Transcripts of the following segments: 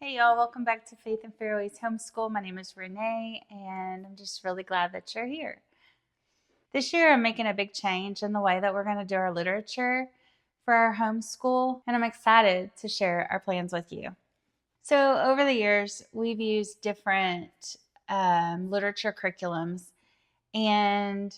Hey y'all, welcome back to Faith and Fairways Homeschool. My name is Renee, and I'm just really glad that you're here. This year, I'm making a big change in the way that we're going to do our literature for our homeschool, and I'm excited to share our plans with you. So, over the years, we've used different literature curriculums, and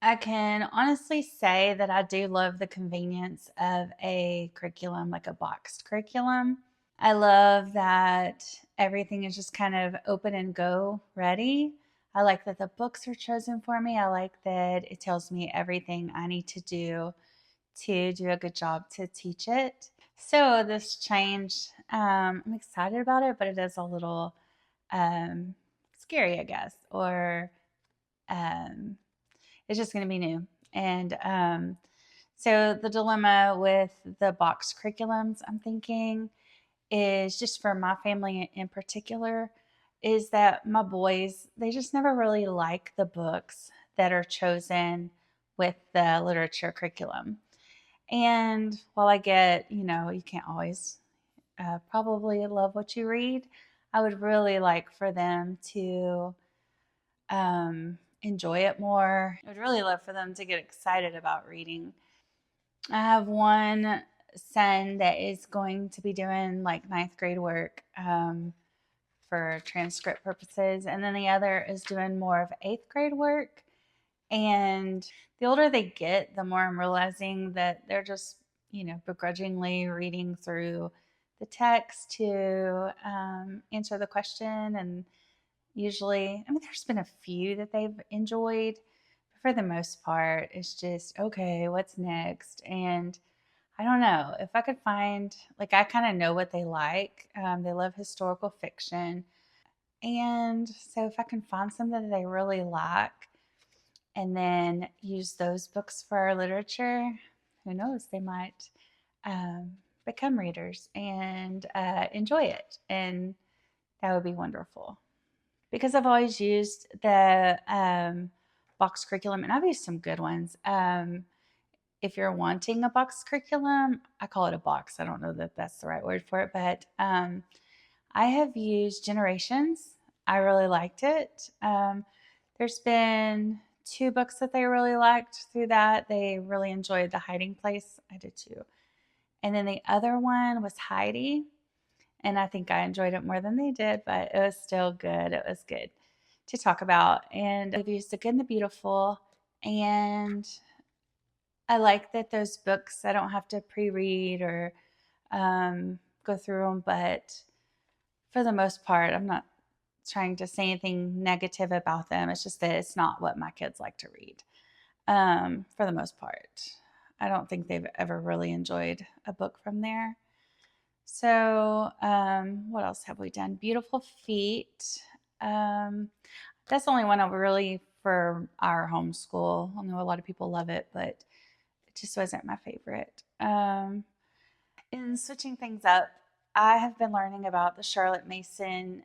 I can honestly say that I do love the convenience of a curriculum, like a boxed curriculum. I love that everything is just kind of open and go ready. I like that the books are chosen for me. I like that it tells me everything I need to do a good job to teach it. So this change, I'm excited about it, but it is a little scary, I guess, or um, it's just going to be new. And so the dilemma with the box curriculums, I'm thinking, is just for my family in particular, is that my boys, they just never really like the books that are chosen with the literature curriculum. And while I get, you can't always probably love what you read, I would really like for them to enjoy it more. I would really love for them to get excited about reading. I have one son that is going to be doing like ninth grade work for transcript purposes, and then the other is doing more of eighth grade work. And the older they get, the more I'm realizing that they're just, begrudgingly reading through the text to answer the question. And usually, I mean, there's been a few that they've enjoyed, but for the most part, it's just, okay, what's next? And I don't know if I could find, like, I kind of know what they like. They love historical fiction. And so if I can find something that they really like and then use those books for our literature, who knows, they might become readers and enjoy it. And that would be wonderful. Because I've always used the box curriculum, and I've used some good ones. If you're wanting a box curriculum, I call it a box. I don't know that that's the right word for it, but I have used Generations. I really liked it. There's been two books that they really liked through that. They really enjoyed The Hiding Place. I did too. And then the other one was Heidi. And I think I enjoyed it more than they did, but it was still good. It was good to talk about. And I've used The Good and the Beautiful. And I like that those books, I don't have to pre-read or go through them, but for the most part, I'm not trying to say anything negative about them. It's just that it's not what my kids like to read for the most part. I don't think they've ever really enjoyed a book from there. So, what else have we done? Beautiful Feet. That's the only one I really for our homeschool. I know a lot of people love it, but it just wasn't my favorite. In switching things up, I have been learning about the Charlotte Mason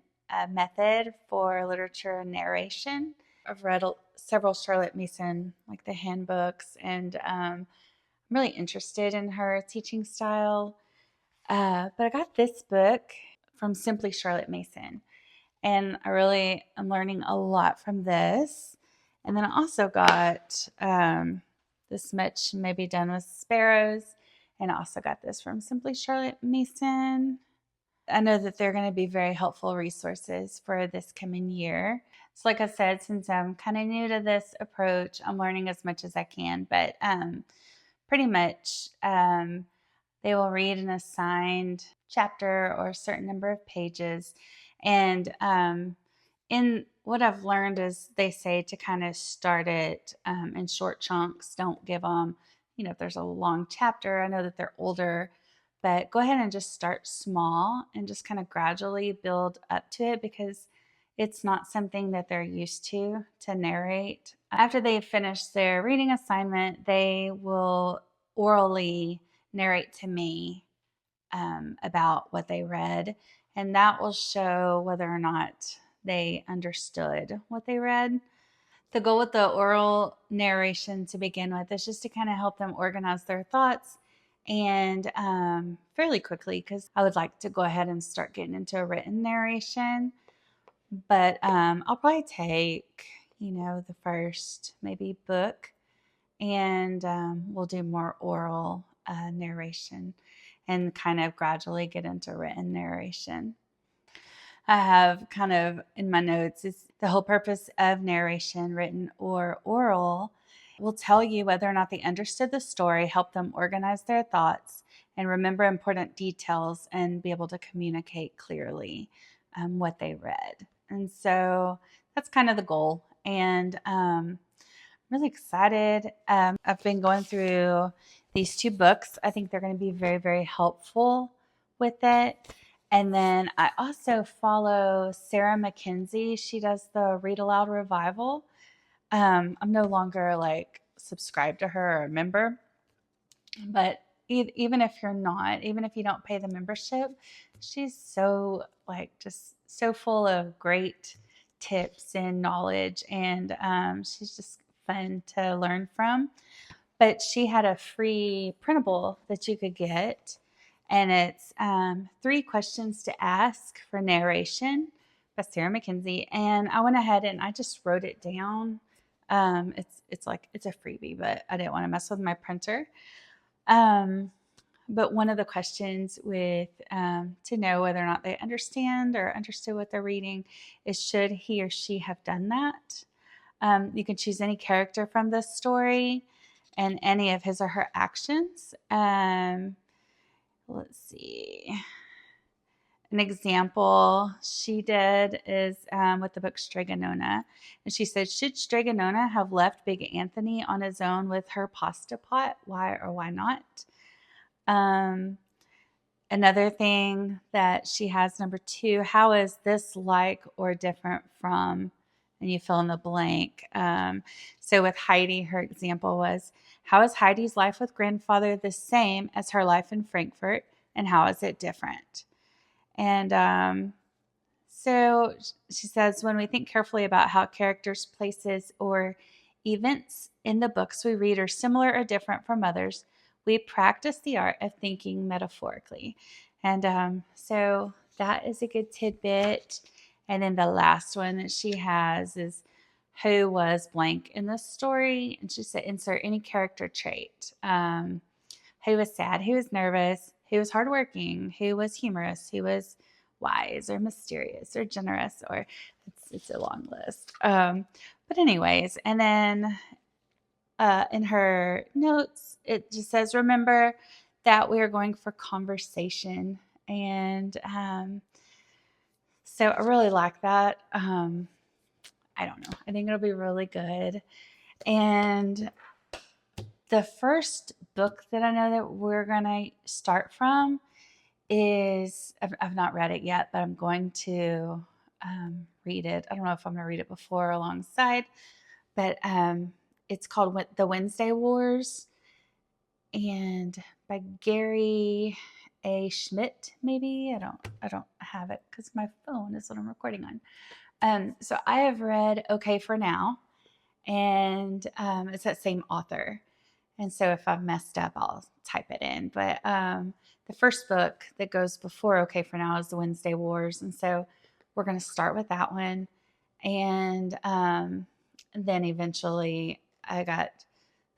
method for literature and narration. I've read several Charlotte Mason, like the handbooks, and I'm really interested in her teaching style. But I got this book from Simply Charlotte Mason, and I really am learning a lot from this. And then I also got This Much May Be Done with Sparrows, and I also got this from Simply Charlotte Mason. I know that they're going to be very helpful resources for this coming year. So, like I said, since I'm kind of new to this approach, I'm learning as much as I can. But pretty much, they will read an assigned chapter or a certain number of pages. And in what I've learned is they say to kind of start it in short chunks. Don't give them, if there's a long chapter, I know that they're older, but go ahead and just start small and just kind of gradually build up to it because it's not something that they're used to narrate. After they finish their reading assignment, they will orally narrate to me about what they read, and that will show whether or not they understood what they read. The goal with the oral narration to begin with is just to kind of help them organize their thoughts and fairly quickly because I would like to go ahead and start getting into a written narration. But I'll probably take, the first maybe book, and we'll do more oral narration and kind of gradually get into written narration. I have kind of in my notes is the whole purpose of narration, written or oral, will tell you whether or not they understood the story, help them organize their thoughts, and remember important details and be able to communicate clearly what they read. And so that's kind of the goal. And I'm really excited. I've been going through these two books. I think they're going to be very, very helpful with it. And then I also follow Sarah Mackenzie. She does the Read Aloud Revival. I'm no longer like subscribed to her or a member, but even if you're not, even if you don't pay the membership, she's so just so full of great tips and knowledge, and she's just fun to learn from. But she had a free printable that you could get, and it's 3 questions to ask for narration by Sarah Mackenzie. And I went ahead and I just wrote it down. It's a freebie, but I didn't want to mess with my printer. But one of the questions with to know whether or not they understand or understood what they're reading is, should he or she have done that? You can choose any character from this story and any of his or her actions. Let's see. An example she did is with the book Stregonona. And she said, should Stregonona have left Big Anthony on his own with her pasta pot? Why or why not? Another thing that she has, number 2, how is this like or different from, and you fill in the blank. So with Heidi, her example was, how is Heidi's life with grandfather the same as her life in Frankfurt, and how is it different? And so she says, when we think carefully about how characters, places, or events in the books we read are similar or different from others, we practice the art of thinking metaphorically. And so that is a good tidbit. And then the last one that she has is, who was blank in the story? And she said, insert any character trait. Who was sad? Who was nervous? Who was hardworking? Who was humorous? Who was wise or mysterious or generous? Or it's a long list. But anyways, and then in her notes, it just says, remember that we are going for conversation. And so I really like that. I don't know. I think it'll be really good. And the first book that I know that we're going to start from is, I've not read it yet, but I'm going to read it. I don't know if I'm going to read it before or alongside, but it's called The Wednesday Wars, and by Gary A. Schmidt, maybe. I don't have it because my phone is what I'm recording on. So I have read Okay for Now, and it's that same author. And so if I've messed up, I'll type it in. But the first book that goes before Okay for Now is The Wednesday Wars. And so we're going to start with that one. And then eventually I got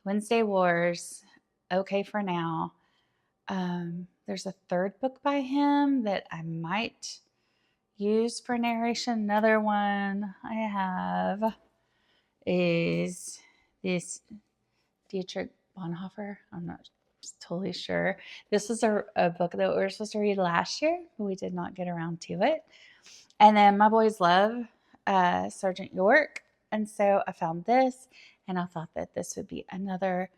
Wednesday Wars, Okay for Now. There's a third book by him that I might use for narration. Another one I have is this Dietrich Bonhoeffer. I'm not totally sure. This is a book that we were supposed to read last year, but we did not get around to it. And then my boys love Sergeant York. And so I found this, and I thought that this would be another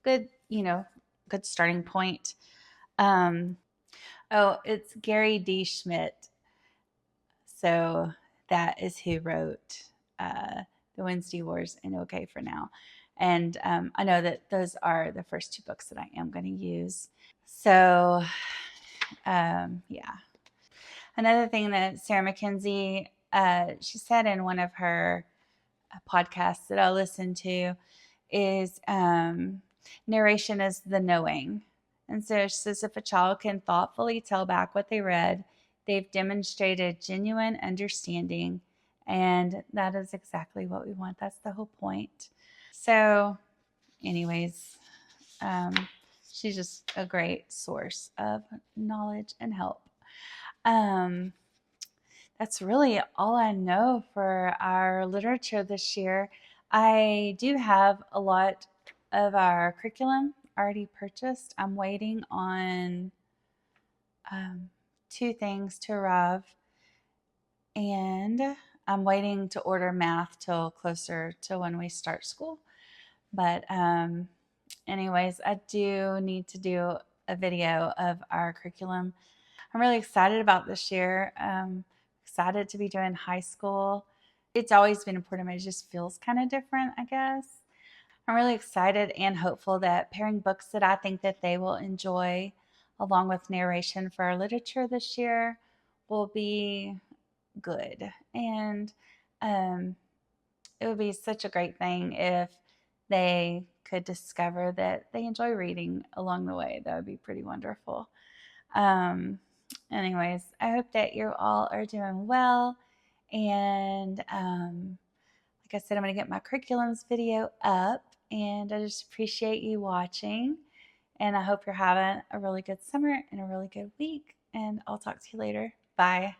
good, good starting point. It's Gary D. Schmidt. So that is who wrote The Wednesday Wars and Okay for Now. And I know that those are the first 2 books that I am going to use. So, yeah. Another thing that Sarah Mackenzie, she said in one of her podcasts that I listened to is Narration is the knowing. And so it says if a child can thoughtfully tell back what they read, they've demonstrated genuine understanding. And that is exactly what we want. That's the whole point. So, anyways, she's just a great source of knowledge and help. That's really all I know for our literature this year. I do have a lot of our curriculum already purchased. I'm waiting on two things to arrive, and I'm waiting to order math till closer to when we start school. But anyways, I do need to do a video of our curriculum. I'm really excited about this year. Excited to be doing high school. It's always been important, but it just feels kind of different, I guess. I'm really excited and hopeful that pairing books that I think that they will enjoy along with narration for our literature this year will be good. And it would be such a great thing if they could discover that they enjoy reading along the way. That would be pretty wonderful. Anyways, I hope that you all are doing well. And like I said, I'm going to get my curriculums video up. And I just appreciate you watching. And I hope you're having a really good summer and a really good week. And I'll talk to you later. Bye.